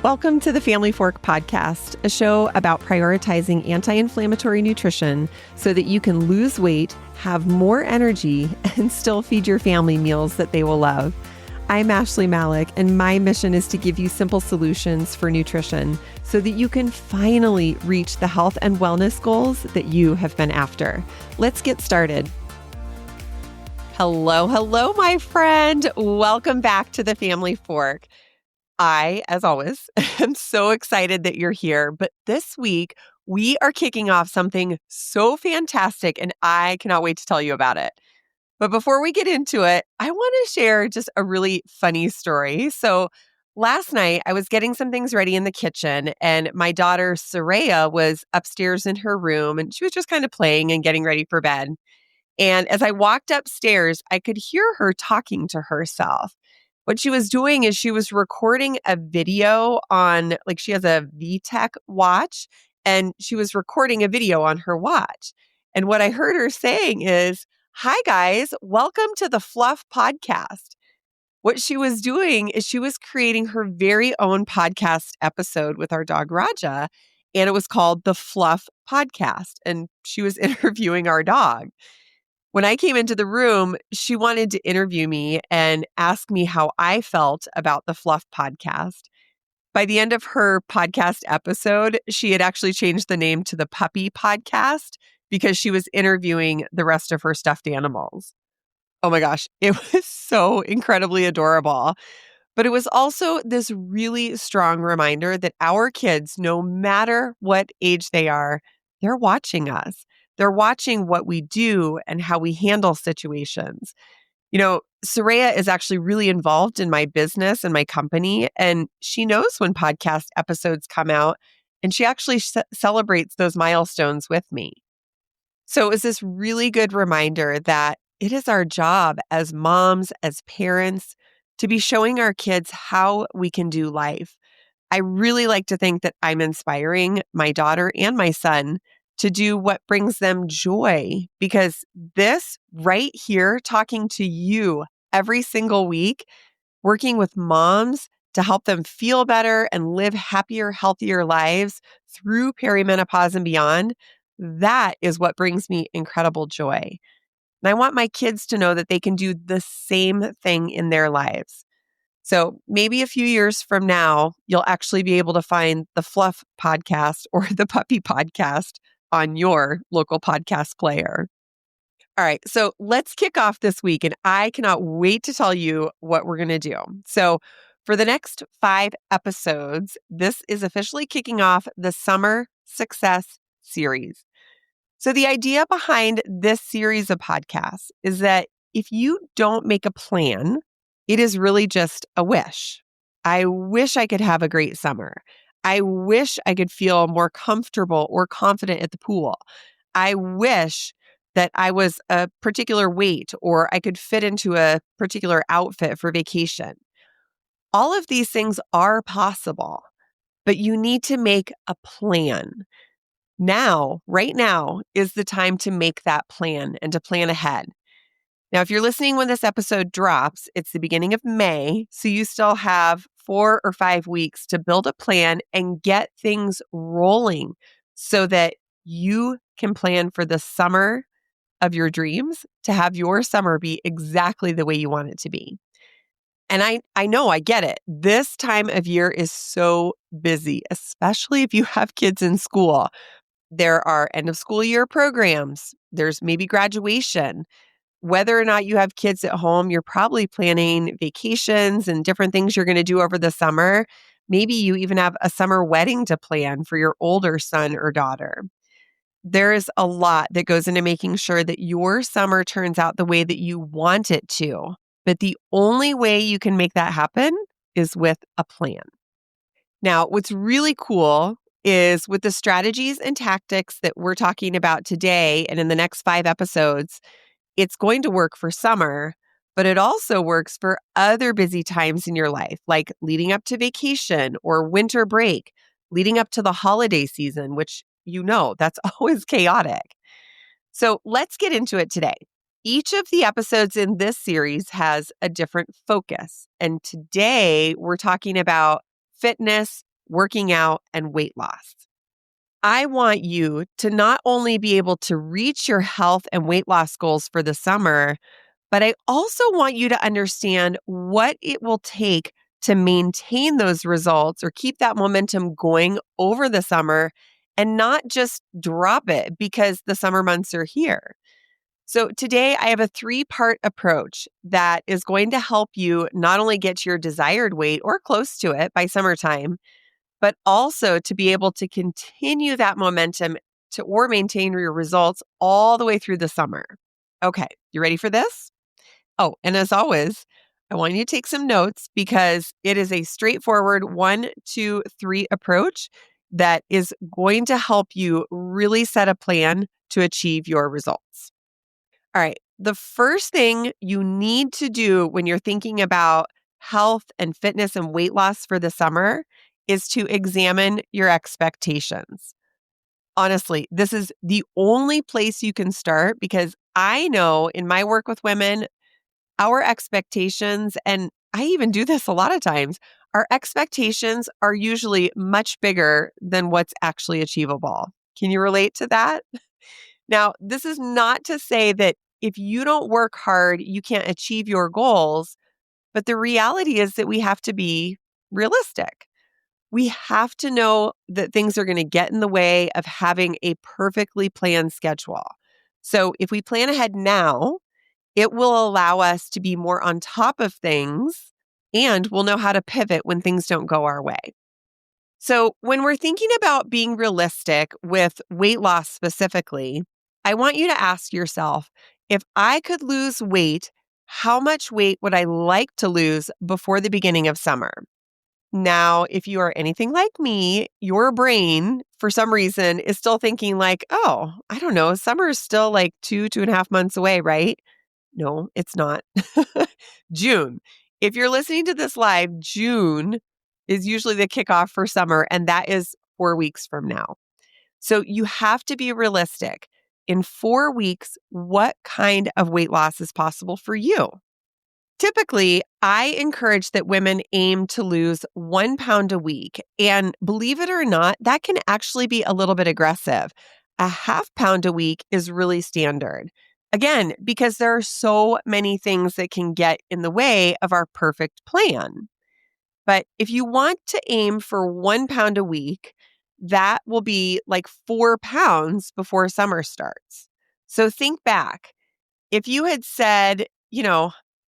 Welcome to the Family Fork Podcast, a show about prioritizing anti-inflammatory nutrition so that you can lose weight, have more energy, and still feed your family meals that they will love. I'm Ashley Malik, and my mission is to give you simple solutions for nutrition so that you can finally reach the health and wellness goals that you have been after. Let's get started. Hello, my friend. Welcome back to the Family Fork. I, as always, am so excited that you're here. But this week, we are kicking off something so fantastic, and I cannot wait to tell you about it. But before we get into it, I want to share just a really funny story. So last night, I was getting some things ready in the kitchen, and my daughter, Soraya, was upstairs in her room, and she was just kind of playing and getting ready for bed. And as I walked upstairs, I could hear her talking to herself. What she was doing is she was recording a video on, she has a VTech watch, and she was recording a video on her watch. And what I heard her saying is, "Hi guys, welcome to the Fluff Podcast." What she was doing is she was creating her very own podcast episode with our dog Raja, and it was called the Fluff Podcast. And she was interviewing our dog. When I came into the room, she wanted to interview me and ask me how I felt about the Fluff Podcast. By the end of her podcast episode, she had actually changed the name to the Puppy Podcast because she was interviewing the rest of her stuffed animals. Oh my gosh, it was so incredibly adorable. But it was also this really strong reminder that our kids, no matter what age they are, they're watching us. They're watching what we do and how we handle situations. You know, Soraya is actually really involved in my business and my company, and she knows when podcast episodes come out, and she actually celebrates those milestones with me. So it was this really good reminder that it is our job as moms, as parents, to be showing our kids how we can do life. I really like to think that I'm inspiring my daughter and my son to do what brings them joy, because this right here, talking to you every single week, working with moms to help them feel better and live happier, healthier lives through perimenopause and beyond, that is what brings me incredible joy. And I want my kids to know that they can do the same thing in their lives. So maybe a few years from now, you'll actually be able to find the Fluff Podcast or the Puppy Podcast on your local podcast player. All right, so let's kick off this week, and I cannot wait to tell you what we're going to do. So for the next 5 episodes, this is officially kicking off the Summer Success Series. So the idea behind this series of podcasts is that if you don't make a plan, it is really just a wish. I wish I could have a great summer. I wish I could feel more comfortable or confident at the pool. I wish that I was a particular weight or I could fit into a particular outfit for vacation. All of these things are possible, but you need to make a plan. Now, right now, is the time to make that plan and to plan ahead. Now, if you're listening when this episode drops, it's the beginning of May, so you still have 4 or 5 weeks to build a plan and get things rolling so that you can plan for the summer of your dreams, to have your summer be exactly the way you want it to be. And I know, I get it. This time of year is so busy, especially if you have kids in school. There are end of school year programs. There's maybe graduation. Whether or not you have kids at home, you're probably planning vacations and different things you're going to do over the summer. Maybe you even have a summer wedding to plan for your older son or daughter. There is a lot that goes into making sure that your summer turns out the way that you want it to. But the only way you can make that happen is with a plan. Now, what's really cool is with the strategies and tactics that we're talking about today and in the next 5 episodes, it's going to work for summer, but it also works for other busy times in your life, like leading up to vacation or winter break, leading up to the holiday season, which you know that's always chaotic. So let's get into it today. Each of the episodes in this series has a different focus. And today we're talking about fitness, working out, and weight loss. I want you to not only be able to reach your health and weight loss goals for the summer, but I also want you to understand what it will take to maintain those results or keep that momentum going over the summer and not just drop it because the summer months are here. So, today I have a 3-part approach that is going to help you not only get to your desired weight or close to it by summertime, but also to be able to continue that momentum to or maintain your results all the way through the summer. Okay, you ready for this? Oh, and as always, I want you to take some notes because it is a straightforward 1, 2, 3 approach that is going to help you really set a plan to achieve your results. All right. The first thing you need to do when you're thinking about health and fitness and weight loss for the summer is to examine your expectations. Honestly, this is the only place you can start because I know in my work with women, our expectations, and I even do this a lot of times, our expectations are usually much bigger than what's actually achievable. Can you relate to that? Now, this is not to say that if you don't work hard, you can't achieve your goals, but the reality is that we have to be realistic. We have to know that things are going to get in the way of having a perfectly planned schedule. So if we plan ahead now, it will allow us to be more on top of things and we'll know how to pivot when things don't go our way. So, when we're thinking about being realistic with weight loss specifically, I want you to ask yourself, if I could lose weight, how much weight would I like to lose before the beginning of summer? Now, if you are anything like me, your brain, for some reason, is still thinking like, oh, I don't know, summer is still like 2.5 months away, right? No, it's not. June. If you're listening to this live, June is usually the kickoff for summer, and that is 4 weeks from now. So you have to be realistic. In 4 weeks, what kind of weight loss is possible for you? Typically, I encourage that women aim to lose 1 pound a week. And believe it or not, that can actually be a little bit aggressive. A ½ pound a week is really standard. Again, because there are so many things that can get in the way of our perfect plan. But if you want to aim for 1 pound a week, that will be like 4 pounds before summer starts. So think back. If you had said,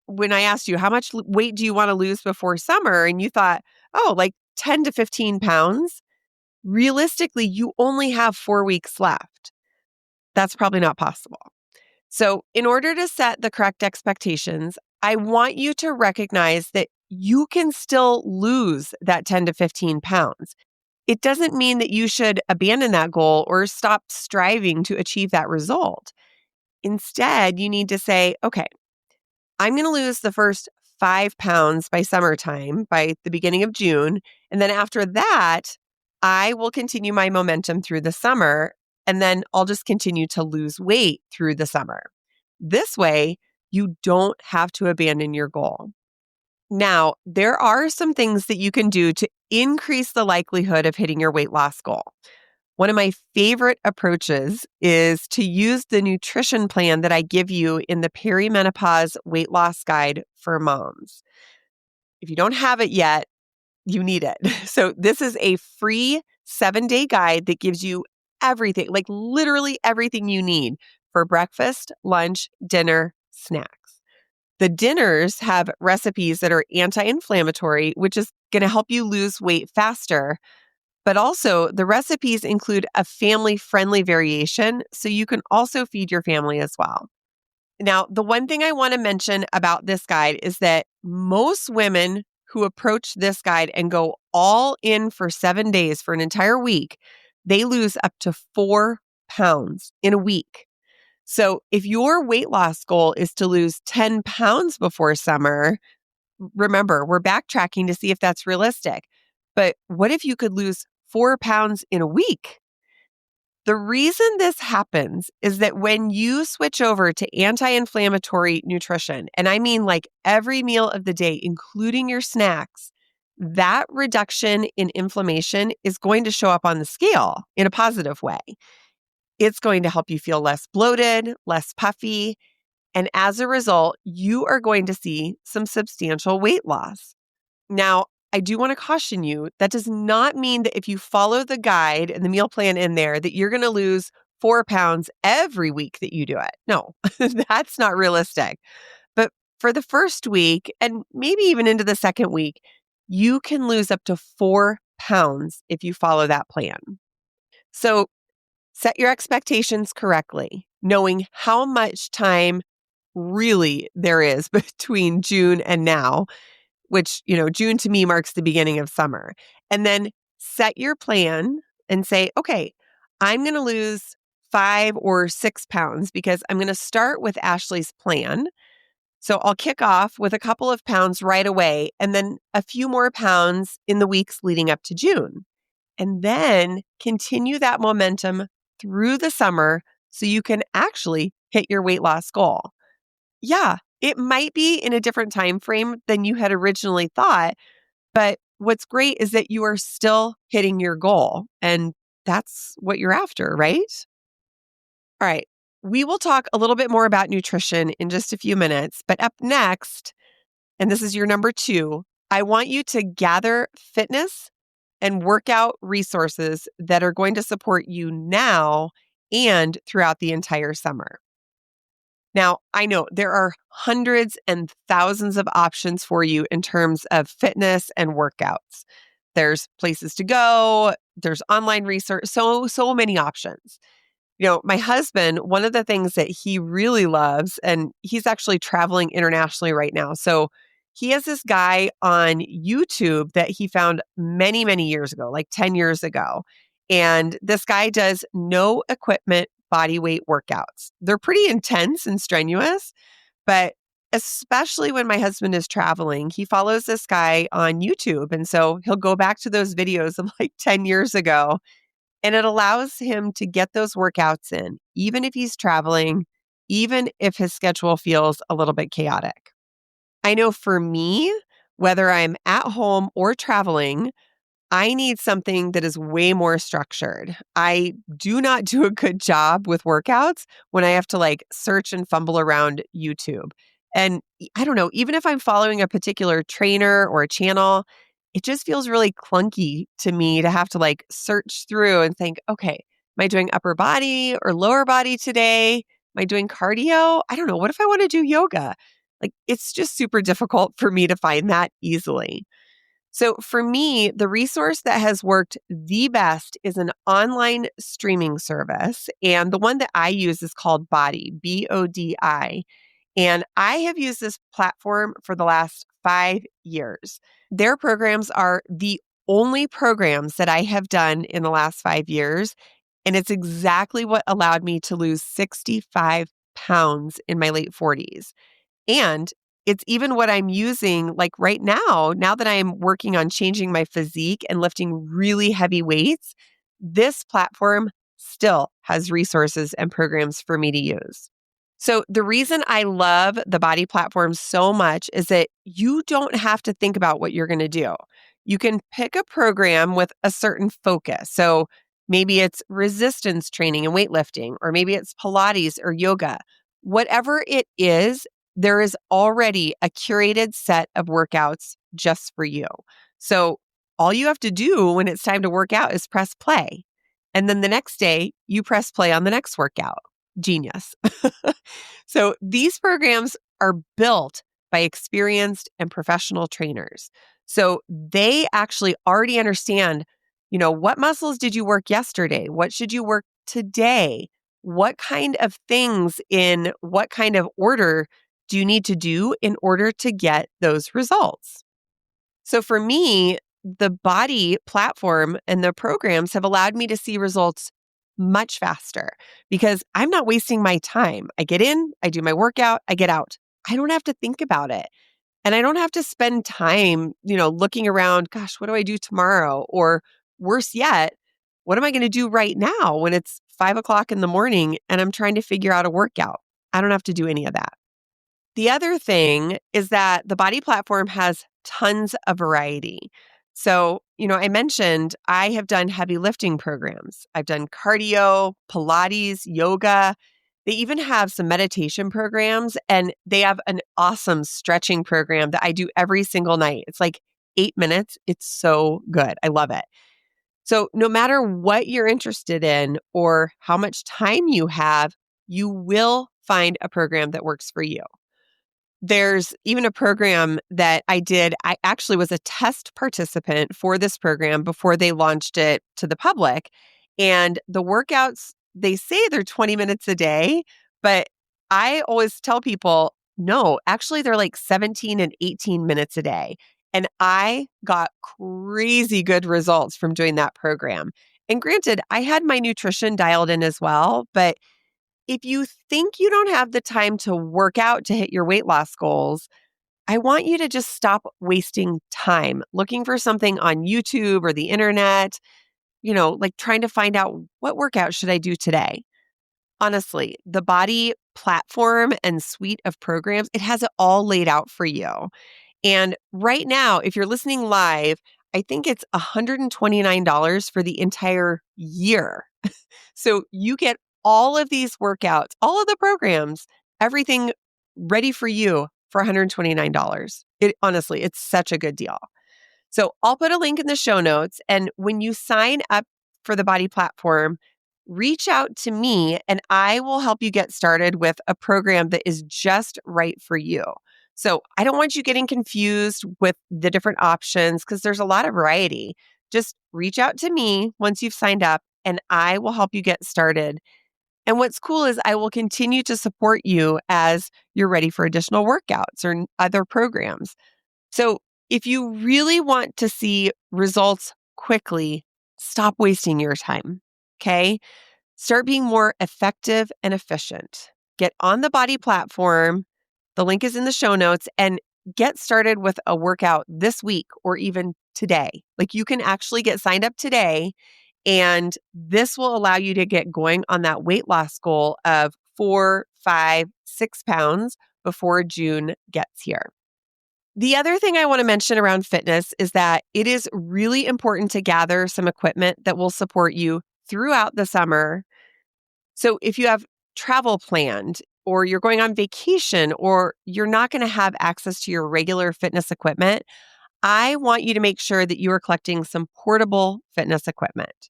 when I asked you, how much weight do you want to lose before summer? And you thought, oh, like 10 to 15 pounds, realistically, you only have 4 weeks left. That's probably not possible. So, in order to set the correct expectations, I want you to recognize that you can still lose that 10 to 15 pounds. It doesn't mean that you should abandon that goal or stop striving to achieve that result. Instead, you need to say, okay, I'm going to lose the first 5 pounds by summertime, by the beginning of June. And then after that, I will continue my momentum through the summer. And then I'll just continue to lose weight through the summer. This way, you don't have to abandon your goal. Now, there are some things that you can do to increase the likelihood of hitting your weight loss goal. One of my favorite approaches is to use the nutrition plan that I give you in the Perimenopause Weight Loss Guide for moms. If you don't have it yet, you need it. So this is a free 7-day guide that gives you everything, like literally everything you need for breakfast, lunch, dinner, snacks. The dinners have recipes that are anti-inflammatory, which is going to help you lose weight faster. But also, the recipes include a family-friendly variation, so you can also feed your family as well. Now, the one thing I want to mention about this guide is that most women who approach this guide and go all in for 7 days, for an entire week, they lose up to 4 pounds in a week. So if your weight loss goal is to lose 10 pounds before summer, remember, we're backtracking to see if that's realistic. But what if you could lose 4 pounds in a week? The reason this happens is that when you switch over to anti-inflammatory nutrition, and I mean like every meal of the day, including your snacks, that reduction in inflammation is going to show up on the scale in a positive way. It's going to help you feel less bloated, less puffy, and as a result, you are going to see some substantial weight loss. Now, I do want to caution you, that does not mean that if you follow the guide and the meal plan in there, that you're going to lose 4 pounds every week that you do it. No, that's not realistic. But for the first week, and maybe even into the second week, you can lose up to 4 pounds if you follow that plan. So set your expectations correctly, knowing how much time really there is between June and now, which, June to me marks the beginning of summer. And then set your plan and say, okay, I'm going to lose 5 or 6 pounds because I'm going to start with Ashley's plan. So I'll kick off with a couple of pounds right away and then a few more pounds in the weeks leading up to June. And then continue that momentum through the summer so you can actually hit your weight loss goal. Yeah, it might be in a different time frame than you had originally thought, but what's great is that you are still hitting your goal, and that's what you're after, right? All right. We will talk a little bit more about nutrition in just a few minutes, but up next, and this is your number 2, I want you to gather fitness and workout resources that are going to support you now and throughout the entire summer. Now, I know there are hundreds and thousands of options for you in terms of fitness and workouts. There's places to go, there's online research, so many options. My husband, one of the things that he really loves, and he's actually traveling internationally right now. So he has this guy on YouTube that he found many, many years ago, like 10 years ago. And this guy does no equipment body weight workouts. They're pretty intense and strenuous, but especially when my husband is traveling, he follows this guy on YouTube. And so he'll go back to those videos of like 10 years ago, and it allows him to get those workouts in, even if he's traveling, even if his schedule feels a little bit chaotic. I know for me, whether I'm at home or traveling, I need something that is way more structured. I do not do a good job with workouts when I have to search and fumble around YouTube. And I don't know, even if I'm following a particular trainer or a channel, it just feels really clunky to me to have to search through and think, okay, am I doing upper body or lower body today? Am I doing cardio? I don't know. What if I want to do yoga? It's just super difficult for me to find that easily. So for me, the resource that has worked the best is an online streaming service. And the one that I use is called Body, BODI. And I have used this platform for the last 5 years. Their programs are the only programs that I have done in the last 5 years. And it's exactly what allowed me to lose 65 pounds in my late 40s. And it's even what I'm using right now that I am working on changing my physique and lifting really heavy weights. This platform still has resources and programs for me to use. So the reason I love the Body platform so much is that you don't have to think about what you're going to do. You can pick a program with a certain focus. So maybe it's resistance training and weightlifting, or maybe it's Pilates or yoga. Whatever it is, there is already a curated set of workouts just for you. So all you have to do when it's time to work out is press play. And then the next day, you press play on the next workout. Genius. So these programs are built by experienced and professional trainers. So they actually already understand, what muscles did you work yesterday? What should you work today? What kind of things in what kind of order do you need to do in order to get those results? So for me, the Body platform and the programs have allowed me to see results much faster because I'm not wasting my time. I get in, I do my workout, I get out. I don't have to think about it. And I don't have to spend time, looking around, gosh, what do I do tomorrow? Or worse yet, what am I going to do right now when it's 5 o'clock in the morning and I'm trying to figure out a workout? I don't have to do any of that. The other thing is that the Body platform has tons of variety. So, I mentioned I have done heavy lifting programs. I've done cardio, Pilates, yoga. They even have some meditation programs, and they have an awesome stretching program that I do every single night. It's like 8 minutes. It's so good. I love it. So, no matter what you're interested in or how much time you have, you will find a program that works for you. There's even a program that I did. I actually was a test participant for this program before they launched it to the public. And the workouts, they say they're 20 minutes a day, but I always tell people, no, actually, they're like 17 and 18 minutes a day. And I got crazy good results from doing that program. And granted, I had my nutrition dialed in as well, but if you think you don't have the time to work out to hit your weight loss goals, I want you to just stop wasting time looking for something on YouTube or the internet, like trying to find out what workout should I do today. Honestly, the Body platform and suite of programs, it has it all laid out for you. And right now, if you're listening live, I think it's $129 for the entire year. So you get all of these workouts, all of the programs, everything ready for you for $129. Honestly, it's such a good deal. So I'll put a link in the show notes. And when you sign up for the Body platform, reach out to me and I will help you get started with a program that is just right for you. So I don't want you getting confused with the different options because there's a lot of variety. Just reach out to me once you've signed up and I will help you get started. And what's cool is I will continue to support you as you're ready for additional workouts or other programs. So if you really want to see results quickly, stop wasting your time. Okay. Start being more effective and efficient. Get on the Body platform. The link is in the show notes and get started with a workout this week or even today. Like you can actually get signed up today and this will allow you to get going on that weight loss goal of 4, 5, 6 pounds before June gets here. The other thing I want to mention around fitness is that it is really important to gather some equipment that will support you throughout the summer. So if you have travel planned or you're going on vacation or you're not going to have access to your regular fitness equipment, I want you to make sure that you are collecting some portable fitness equipment.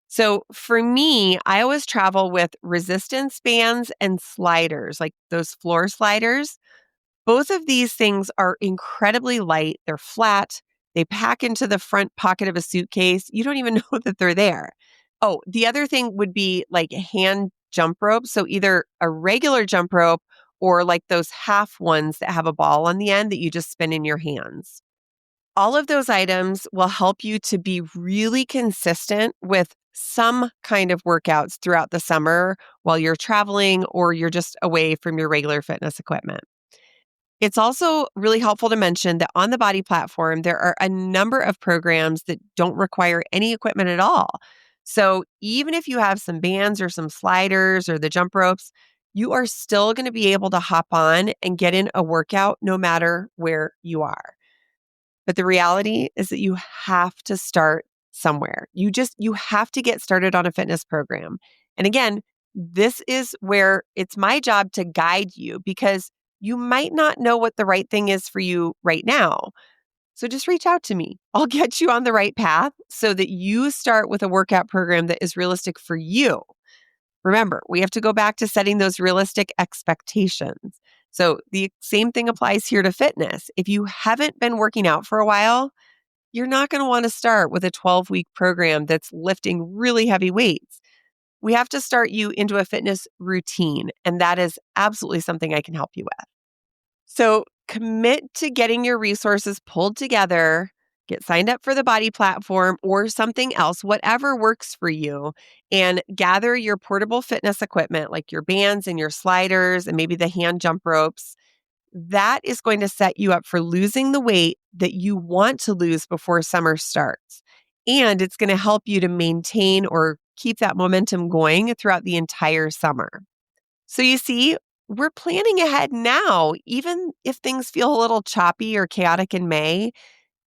So for me, I always travel with resistance bands and sliders, like those floor sliders. Both of these things are incredibly light. They're flat. They pack into the front pocket of a suitcase. You don't even know that they're there. Oh, the other thing would be like hand jump ropes. So either a regular jump rope or like those half ones that have a ball on the end that you just spin in your hands. All of those items will help you to be really consistent with some kind of workouts throughout the summer while you're traveling or you're just away from your regular fitness equipment. It's also really helpful to mention that on the Body platform, there are a number of programs that don't require any equipment at all. So even if you have some bands or some sliders or the jump ropes, you are still going to be able to hop on and get in a workout no matter where you are. But the reality is that you have to start somewhere. You have to get started on a fitness program. And again, this is where it's my job to guide you because you might not know what the right thing is for you right now. So just reach out to me. I'll get you on the right path so that you start with a workout program that is realistic for you. Remember, we have to go back to setting those realistic expectations. So the same thing applies here to fitness. If you haven't been working out for a while, you're not going to want to start with a 12-week program that's lifting really heavy weights. We have to start you into a fitness routine, and that is absolutely something I can help you with. So commit to getting your resources pulled together, get signed up for the Body platform or something else, whatever works for you, and gather your portable fitness equipment like your bands and your sliders and maybe the hand jump ropes. That is going to set you up for losing the weight that you want to lose before summer starts. And it's going to help you to maintain or keep that momentum going throughout the entire summer. So you see, we're planning ahead now, even if things feel a little choppy or chaotic in May.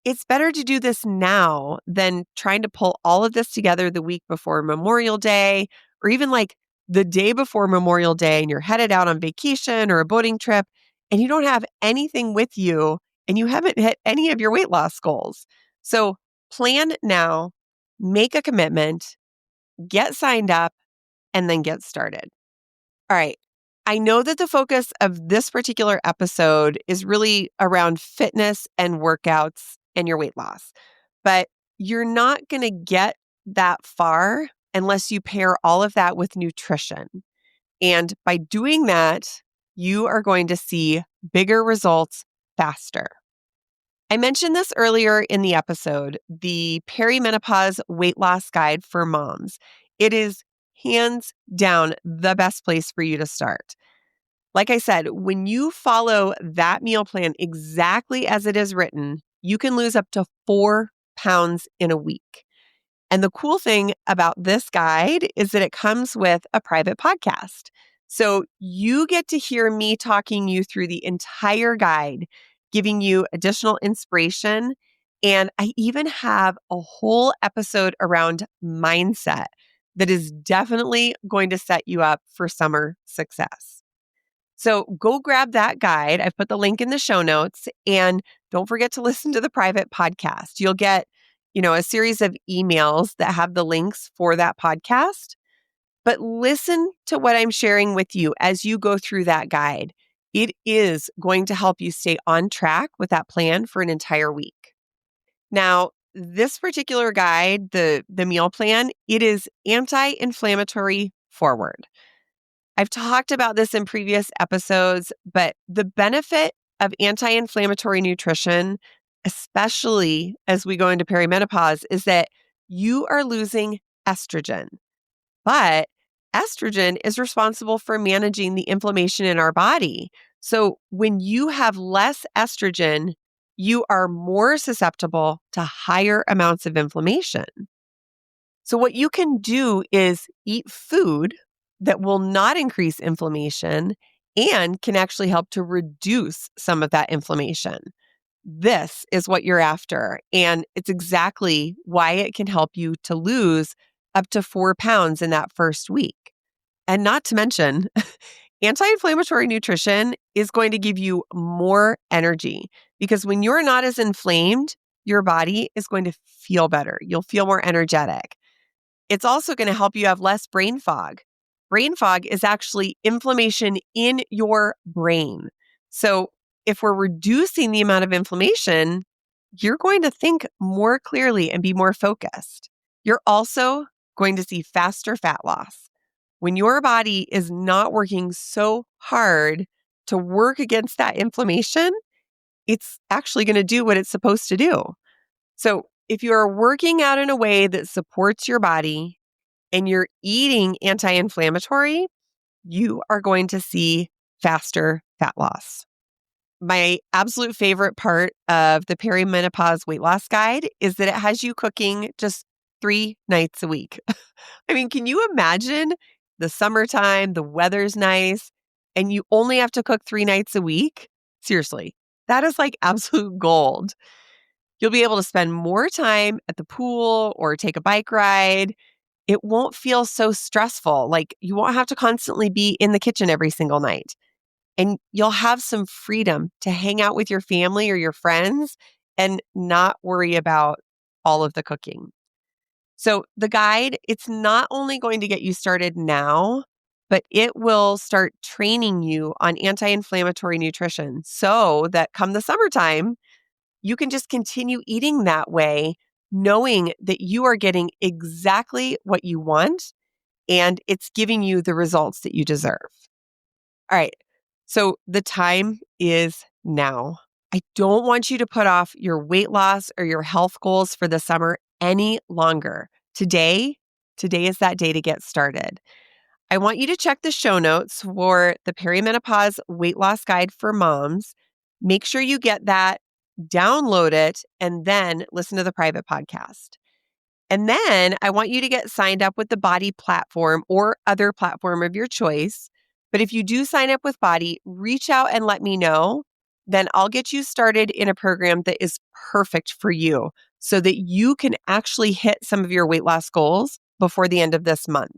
it's better to do this now than trying to pull all of this together the week before Memorial Day, or even like the day before Memorial Day and you're headed out on vacation or a boating trip and you don't have anything with you and you haven't hit any of your weight loss goals. So plan now, make a commitment, get signed up, and then get started. All right. I know that the focus of this particular episode is really around fitness and workouts and your weight loss, but you're not going to get that far unless you pair all of that with nutrition. And by doing that, you are going to see bigger results faster. I mentioned this earlier in the episode, the Perimenopause Weight Loss Guide for Moms. It is hands down the best place for you to start. Like I said, when you follow that meal plan exactly as it is written, you can lose up to 4 pounds in a week. And the cool thing about this guide is that it comes with a private podcast. So you get to hear me talking you through the entire guide, giving you additional inspiration. And I even have a whole episode around mindset that is definitely going to set you up for summer success. So go grab that guide. I've put the link in the show notes, and don't forget to listen to the private podcast. You'll get, a series of emails that have the links for that podcast. But listen to what I'm sharing with you as you go through that guide. It is going to help you stay on track with that plan for an entire week. Now, this particular guide, the meal plan, it is anti-inflammatory forward. I've talked about this in previous episodes, but the benefit of anti-inflammatory nutrition, especially as we go into perimenopause, is that you are losing estrogen. But estrogen is responsible for managing the inflammation in our body. So when you have less estrogen, you are more susceptible to higher amounts of inflammation. So what you can do is eat food that will not increase inflammation and can actually help to reduce some of that inflammation. This is what you're after. And it's exactly why it can help you to lose up to 4 pounds in that first week. And not to mention, anti-inflammatory nutrition is going to give you more energy because when you're not as inflamed, your body is going to feel better. You'll feel more energetic. It's also going to help you have less brain fog. Brain fog is actually inflammation in your brain. So if we're reducing the amount of inflammation, you're going to think more clearly and be more focused. You're also going to see faster fat loss. When your body is not working so hard to work against that inflammation, it's actually going to do what it's supposed to do. So if you are working out in a way that supports your body and you're eating anti-inflammatory, you are going to see faster fat loss. My absolute favorite part of the Perimenopause Weight Loss Guide is that it has you cooking just 3 nights a week. I mean, can you imagine the summertime, the weather's nice, and you only have to cook 3 nights a week? Seriously, that is like absolute gold. You'll be able to spend more time at the pool or take a bike ride. It won't feel so stressful. Like you won't have to constantly be in the kitchen every single night. And you'll have some freedom to hang out with your family or your friends and not worry about all of the cooking. So the guide, it's not only going to get you started now, but it will start training you on anti-inflammatory nutrition so that come the summertime, you can just continue eating that way, knowing that you are getting exactly what you want and it's giving you the results that you deserve. All right. So the time is now. I don't want you to put off your weight loss or your health goals for the summer any longer. Today is that day to get started. I want you to check the show notes for the Perimenopause Weight Loss Guide for Moms. Make sure you get that, download it, and then listen to the private podcast. And then I want you to get signed up with the Body platform or other platform of your choice. But if you do sign up with Body, reach out and let me know. then I'll get you started in a program that is perfect for you so that you can actually hit some of your weight loss goals before the end of this month.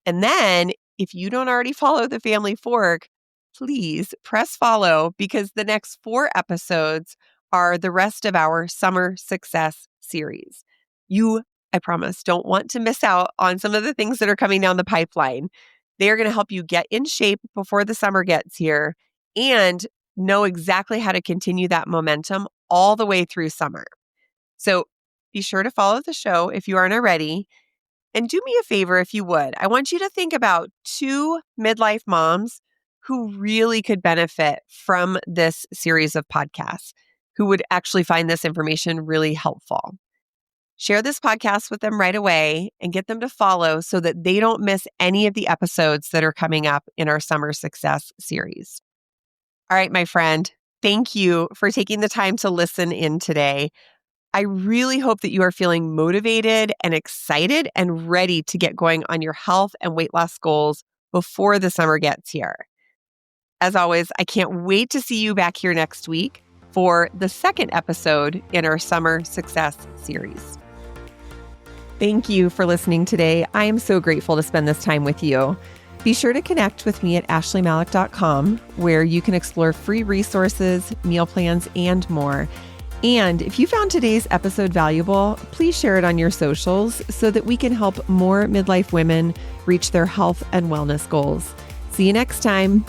And then if you don't already follow the Family Fork, please press follow because the next 4 episodes are the rest of our Summer Success series. You, I promise, don't want to miss out on some of the things that are coming down the pipeline. They are going to help you get in shape before the summer gets here and know exactly how to continue that momentum all the way through summer. So be sure to follow the show if you aren't already. And do me a favor if you would. I want you to think about 2 midlife moms who really could benefit from this series of podcasts, who would actually find this information really helpful. Share this podcast with them right away and get them to follow so that they don't miss any of the episodes that are coming up in our Summer Success series. All right, my friend, thank you for taking the time to listen in today. I really hope that you are feeling motivated and excited and ready to get going on your health and weight loss goals before the summer gets here. As always, I can't wait to see you back here next week for the second episode in our Summer Success series. Thank you for listening today. I am so grateful to spend this time with you. Be sure to connect with me at ashleymalek.com, where you can explore free resources, meal plans, and more. And if you found today's episode valuable, please share it on your socials so that we can help more midlife women reach their health and wellness goals. See you next time.